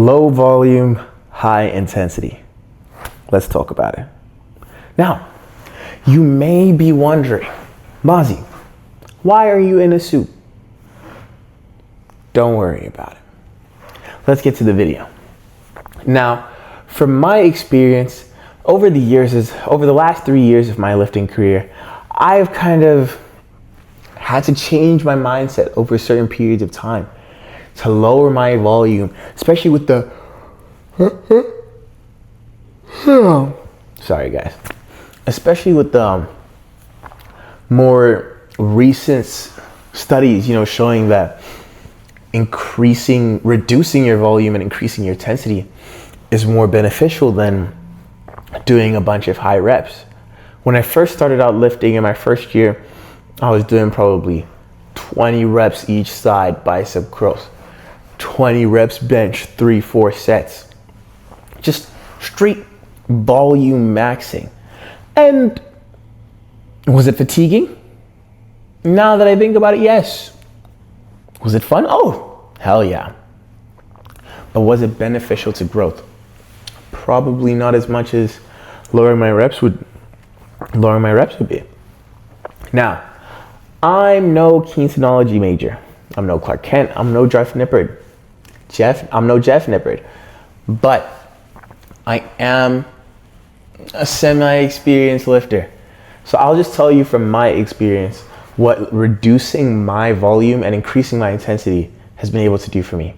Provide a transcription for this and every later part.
Low volume, high intensity. Let's talk about it. Now, you may be wondering, Mazi, why are you in a suit? Don't worry about it. Let's get to the video. Now, from my experience, over the last 3 years of my lifting career, I've kind of had to change my mindset over certain periods of time to lower my volume, especially with the sorry guys, especially with the more recent studies, showing that reducing your volume and increasing your intensity is more beneficial than doing a bunch of high reps. When I first started out lifting in my first year, I was doing probably 20 reps each side bicep curls, 20 reps bench, 3-4 sets, just straight volume maxing. And was it fatiguing? Now that I think about it, yes. Was it fun? Oh, hell yeah. But was it beneficial to growth? Probably not as much as lowering my reps would be. Now, I'm no kinesiology major. I'm no Clark Kent. I'm no Jeff Nippard. I'm no Jeff Nippard. But I am a semi-experienced lifter. So I'll just tell you from my experience what reducing my volume and increasing my intensity has been able to do for me.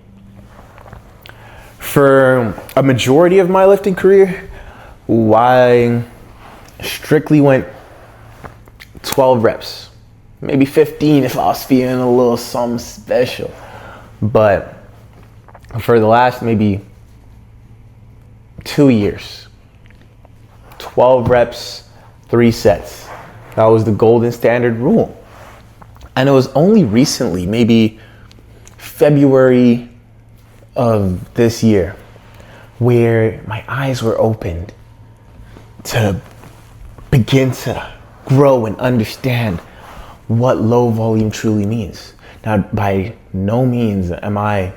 For a majority of my lifting career, I strictly went 12 reps, maybe 15 if I was feeling a little something special. But for the last maybe 2 years, 12 reps, 3 sets. That was the golden standard rule. And it was only recently, maybe February of this year, where my eyes were opened to begin to grow and understand what low volume truly means. Now, by no means am I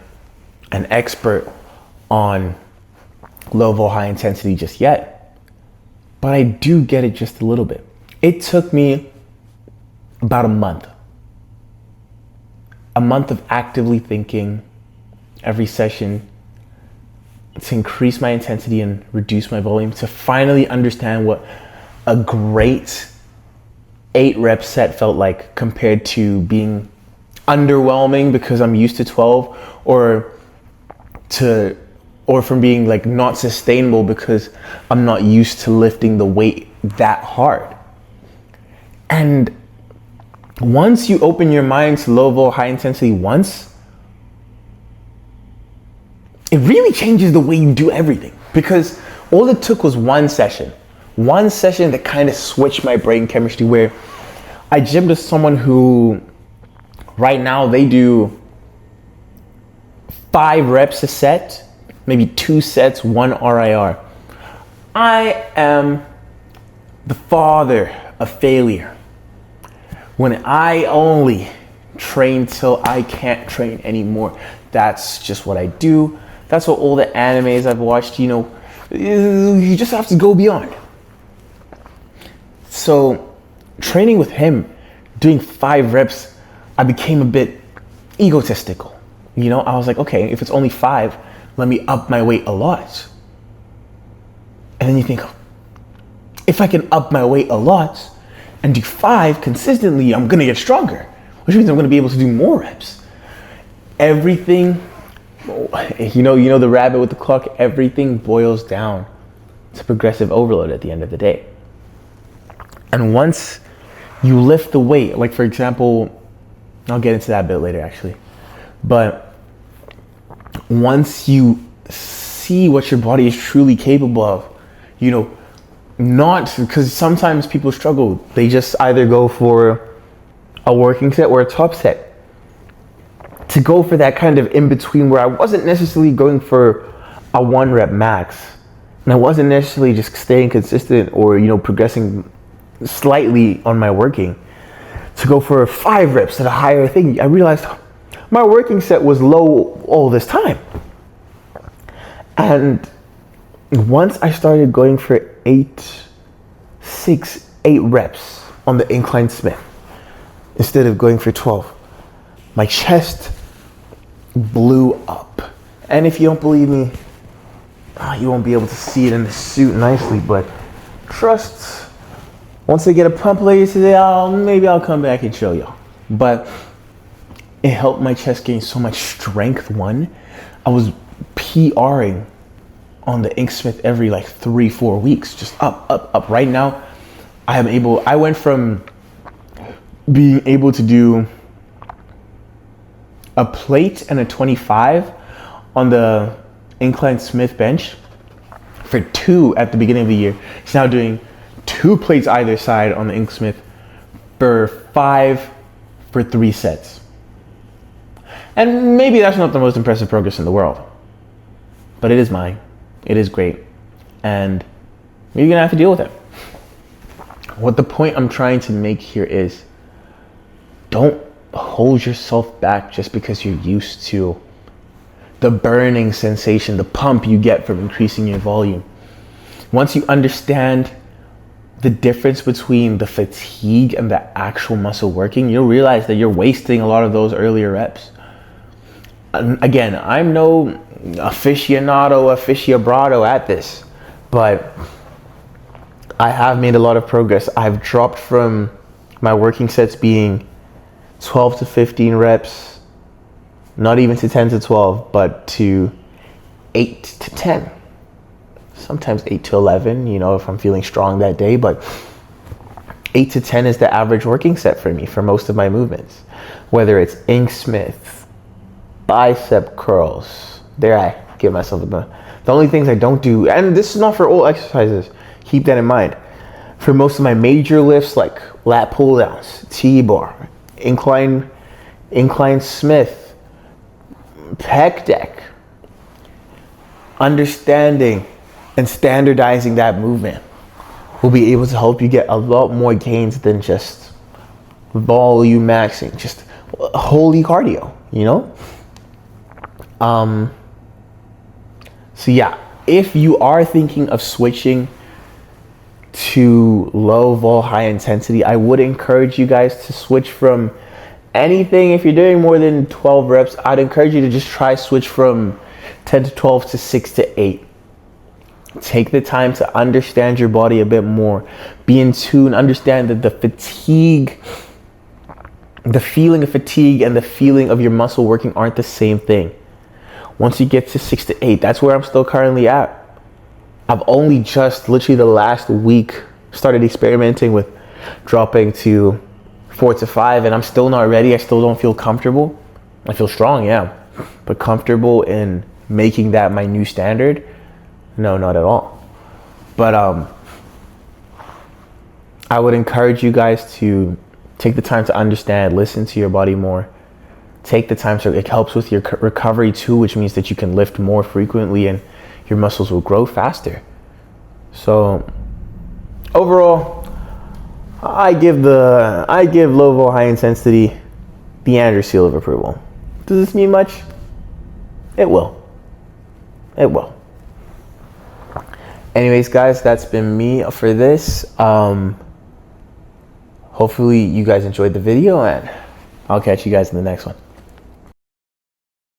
an expert on low vol high intensity just yet, but I do get it just a little bit. It took me about a month of actively thinking every session to increase my intensity and reduce my volume, to finally understand what a great 8-rep set felt like compared to being underwhelming because I'm used to 12, or from being like not sustainable because I'm not used to lifting the weight that hard. And once you open your mind to low vol high intensity once, it really changes the way you do everything, because all it took was one session that kind of switched my brain chemistry, where I gymmed with someone who right now they do 5 reps a set, maybe 2 sets, 1 RIR. I am the father of failure. When I only train till I can't train anymore, that's just what I do. That's what all the animes I've watched, you just have to go beyond. So training with him, doing 5 reps, I became a bit egotistical. I was like, okay, if it's only 5, let me up my weight a lot. And then you think, if I can up my weight a lot and do 5 consistently, I'm gonna get stronger, which means I'm gonna be able to do more reps. Everything, the rabbit with the clock, everything boils down to progressive overload at the end of the day. And once you lift the weight, like for example, I'll get into that a bit later actually, but once you see what your body is truly capable of, not because sometimes people struggle, they just either go for a working set or a top set. To go for that kind of in between where I wasn't necessarily going for a 1-rep max, and I wasn't necessarily just staying consistent or progressing slightly on my working, to go for 5 reps at a higher thing, I realized my working set was low all this time. And once I started going for 8 reps on the incline Smith instead of going for 12, my chest blew up. And if you don't believe me, you won't be able to see it in the suit nicely, but trust, once I get a pump later today, maybe I'll come back and show y'all. But it helped my chest gain so much strength. One, I was PRing on the Inksmith every like 3-4 weeks, just up. Right now, I went from being able to do a plate and a 25 on the incline Smith bench for 2 at the beginning of the year. It's now doing 2 plates either side on the Inksmith for 5 for 3 sets. And maybe that's not the most impressive progress in the world, but it is mine. It is great. And you're gonna have to deal with it. What the point I'm trying to make here is, don't hold yourself back just because you're used to the burning sensation, the pump you get from increasing your volume. Once you understand the difference between the fatigue and the actual muscle working, you'll realize that you're wasting a lot of those earlier reps. Again, I'm no aficionado at this, but I have made a lot of progress. I've dropped from my working sets being 12 to 15 reps, not even to 10 to 12, but to 8 to 10. Sometimes 8 to 11, if I'm feeling strong that day, but 8 to 10 is the average working set for me for most of my movements. Whether it's Inksmith, bicep curls, there I give myself the only things I don't do, and this is not for all exercises, keep that in mind. For most of my major lifts like lat pull downs, T-bar, incline Smith, pec deck, understanding and standardizing that movement will be able to help you get a lot more gains than just volume maxing, just holy cardio, So yeah, if you are thinking of switching to low vol, high intensity, I would encourage you guys to switch from anything. If you're doing more than 12 reps, I'd encourage you to just try switch from 10 to 12 to 6 to 8. Take the time to understand your body a bit more. Be in tune, understand that the feeling of fatigue and the feeling of your muscle working aren't the same thing. Once you get to 6 to 8, that's where I'm still currently at. I've only just literally the last week started experimenting with dropping to 4 to 5, and I'm still not ready. I still don't feel comfortable. I feel strong, yeah, but comfortable in making that my new standard? No, not at all. But I would encourage you guys to take the time to understand, listen to your body more. Take the time, so it helps with your recovery too, which means that you can lift more frequently and your muscles will grow faster. So overall, I give low vol high intensity the Andrew seal of approval. Does this mean much? It will. It will. Anyways, guys, that's been me for this. Hopefully you guys enjoyed the video, and I'll catch you guys in the next one.